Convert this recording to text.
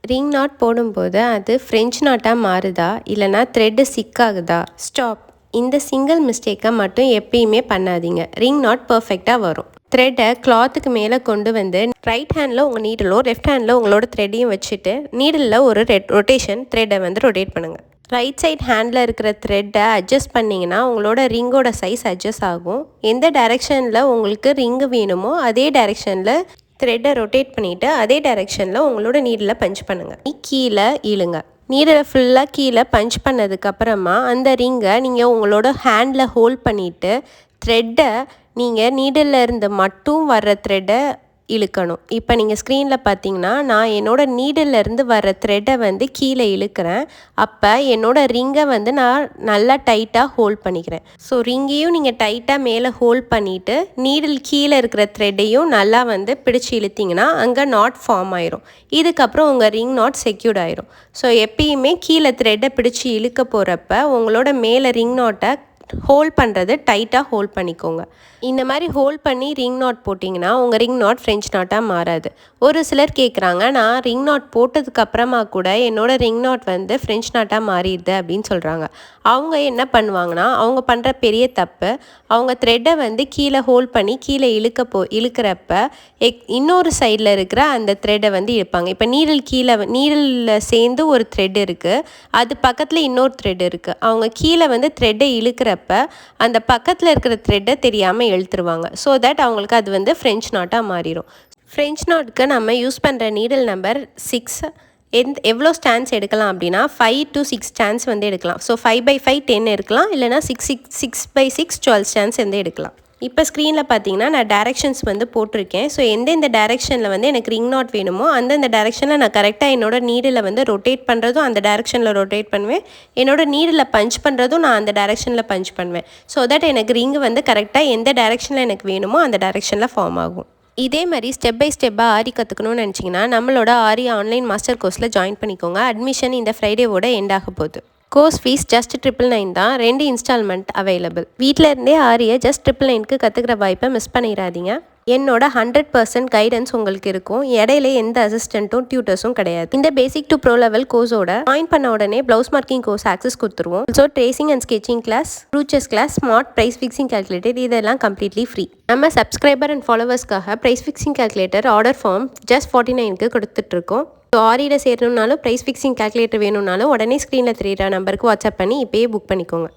Ring not போடும்போது அது French நாட்டாக மாறுதா இல்லைனா த்ரெட்டு சிக்காகுதா? ஸ்டாப். இந்த சிங்கிள் மிஸ்டேக்கை மட்டும் எப்பயுமே பண்ணாதீங்க. ரிங் நாட் பர்ஃபெக்டாக வரும். த்ரெட்டை கிளாத்துக்கு மேலே கொண்டு வந்து ரைட் ஹேண்டில் உங்கள் நீடலோ லெஃப்ட் ஹேண்டில் உங்களோட த்ரெட்டையும் வச்சுட்டு நீடலில் ஒரு ரொட்டேஷன் த்ரெட்டை வந்து ரொட்டேட் பண்ணுங்கள். ரைட் சைட் ஹேண்டில் இருக்கிற த்ரெட்டை அட்ஜஸ்ட் பண்ணிங்கன்னா உங்களோட ரிங்கோட சைஸ் அட்ஜஸ்ட் ஆகும். எந்த டைரெக்ஷனில் உங்களுக்கு ரிங்கு வேணுமோ அதே டைரெக்ஷனில் த்ரெட்டை ரொட்டேட் பண்ணிவிட்டு அதே டைரெக்ஷனில் உங்களோட நீடில் பஞ்ச் பண்ணுங்கள். கீழே இழுங்க. நீடலை ஃபுல்லாக கீழே பஞ்ச் பண்ணதுக்கப்புறமா அந்த ரிங்கை நீங்கள் உங்களோட ஹேண்டில் ஹோல்ட் பண்ணிவிட்டு த்ரெட்டை நீங்கள் நீடலில் இருந்து மட்டும் வர்ற த்ரெட்டை இழுக்கணும். இப்போ நீங்கள் ஸ்க்ரீனில் பார்த்தீங்கன்னா நான் என்னோடய நீடல்லேருந்து வர்ற த்ரெட்டை வந்து கீழே இழுக்கிறேன். அப்போ என்னோடய ரிங்கை வந்து நான் நல்லா டைட்டாக ஹோல்ட் பண்ணிக்கிறேன். ஸோ ரிங்கையும் நீங்கள் டைட்டாக மேலே ஹோல்ட் பண்ணிவிட்டு நீடில் கீழே இருக்கிற த்ரெட்டையும் நல்லா வந்து பிடிச்சி இழுத்திங்கன்னா அங்கே நாட் ஃபார்ம் ஆயிரும். இதுக்கப்புறம் உங்கள் ரிங் நாட் செக்யூர்ட் ஆயிரும். ஸோ எப்பயுமே கீழே த்ரெட்டை பிடிச்சி இழுக்க போகிறப்ப உங்களோட மேலே ரிங் நாட்டை ஹோல்ட் பண்ணுறது டைட்டாக ஹோல்ட் பண்ணிக்கோங்க. இந்த மாதிரி ஹோல்ட் பண்ணி ரிங் நாட் போட்டிங்கன்னா உங்கள் ரிங் நாட் ஃப்ரெஞ்ச் நாட்டாக மாறாது. ஒரு சிலர் கேட்குறாங்க, நான் ரிங் நாட் போட்டதுக்கப்புறமா கூட என்னோடய ரிங் நாட் வந்து ஃப்ரெஞ்ச் நாட்டாக மாறிடுது அப்படின்னு சொல்கிறாங்க. அவங்க என்ன பண்ணுவாங்கன்னா அவங்க பண்ணுற பெரிய தப்பு, அவங்க த்ரெட்டை வந்து கீழே ஹோல்ட் பண்ணி கீழே இழுக்கிறப்ப இன்னொரு சைடில் இருக்கிற அந்த த்ரெட்டை வந்து இழுப்பாங்க. இப்போ நீடலில் சேர்ந்து ஒரு த்ரெட் இருக்குது, அது பக்கத்தில் இன்னொரு த்ரெட் இருக்குது. அவங்க கீழே வந்து த்ரெட்டை இழுக்கிறப்ப அந்த பக்கத்தில் இருக்கிற த்ரெட்டை தெரியாமல் இழுத்துருவாங்க. ஸோ தட் அவங்களுக்கு அது வந்து ஃப்ரெஞ்ச் நாட்டாக மாறிடும். ஃப்ரெஞ்ச் நாட்டுக்கு நம்ம யூஸ் பண்ணுற நீடல் நம்பர் 6. எவ்வளோ ஸ்டாண்ட்ஸ் எடுக்கலாம் அப்படின்னா 5 to 6 ஸ்டாண்ட்ஸ் வந்து எடுக்கலாம். ஸோ 5x5 10 எடுக்கலாம், இல்லைனா 6x6 12 ஸ்டாண்ட்ஸ் வந்து எடுக்கலாம். இப்போ ஸ்க்ரீனில் பார்த்தீங்கன்னா நான் டைரெக்ஷன்ஸ் வந்து போட்டிருக்கேன். ஸோ எந்தெந்த டைரெக்ஷனில் வந்து எனக்கு ரிங் நாட் வேணுமோ அந்தந்த டைரெக்ஷனில் நான் கரெக்டாக என்னோடய நீடில் வந்து ரொட்டேட் பண்ணுறதும் அந்த டைரெக்ஷனில் ரொட்டேட் பண்ணுவேன். என்னோடய நீடில் பஞ்ச் பண்ணுறதும் நான் அந்த டைரெக்ஷனில் பஞ்ச் பண்ணுவேன். ஸோ தட் எனக்கு ரிங்கு வந்து கரெக்டாக எந்த டைரெக்ஷனில் எனக்கு வேணுமோ அந்த டைரெக்ஷனில் ஃபார்ம் ஆகும். இதே மாதிரி ஸ்டெப் பை ஸ்டெப்பாக ஆரி கற்றுக்கணும்னு நினச்சிங்கன்னா நம்மளோட ஆரி ஆன்லைன் மாஸ்டர் கோர்ஸில் ஜாயின் பண்ணிக்கோங்க. அட்மிஷன் இந்த ஃப்ரைடேவோட எண்ட் ஆக போகுது. கோர்ஸ் ஃபீஸ் ஜஸ்ட் 999 தான். 2 இன்ஸ்டால்மெண்ட் அவைலபிள். வீட்டில் இருந்தே ஆரியை ஜஸ்ட் 999க்கு கற்றுக்கிற வாய்ப்பை மிஸ் பண்ணிடாதீங்க. என்னோட 100% கைடன்ஸ் உங்களுக்கு இருக்கும். இடையில எந்த அசிஸ்டண்ட்டும் டியூட்டர்ஸும் கிடையாது. இந்த பேசிக் டு ப்ரோ லெவல் கோர்ஸோட ஜாயின் பண்ண உடனே ப்ளவுஸ் மார்க்கிங் கோர்ஸ் ஆக்சஸ் கொடுத்துருவோம். So tracing and sketching class, brochures class, smart price fixing calculator இதெல்லாம் கம்ப்ளீட்லி ஃப்ரீ. நம்ம சப்ஸ்கிரைபர் அண்ட் ஃபாலோவர்ஸ்க்காக price fixing calculator order form just 49க்கு கொடுத்துட்ருக்கோம். ஸோ ஆரியில் சேரணுன்னாலும் ப்ரைஸ் ஃபிக்ஸிங் கால்குலேட்டர் வேணும்னாலும் உடனே ஸ்க்ரீனில் தெரியிற நம்பருக்கு வாட்ஸ்அப் பண்ணி இப்போயே புக் பண்ணிக்கோங்க.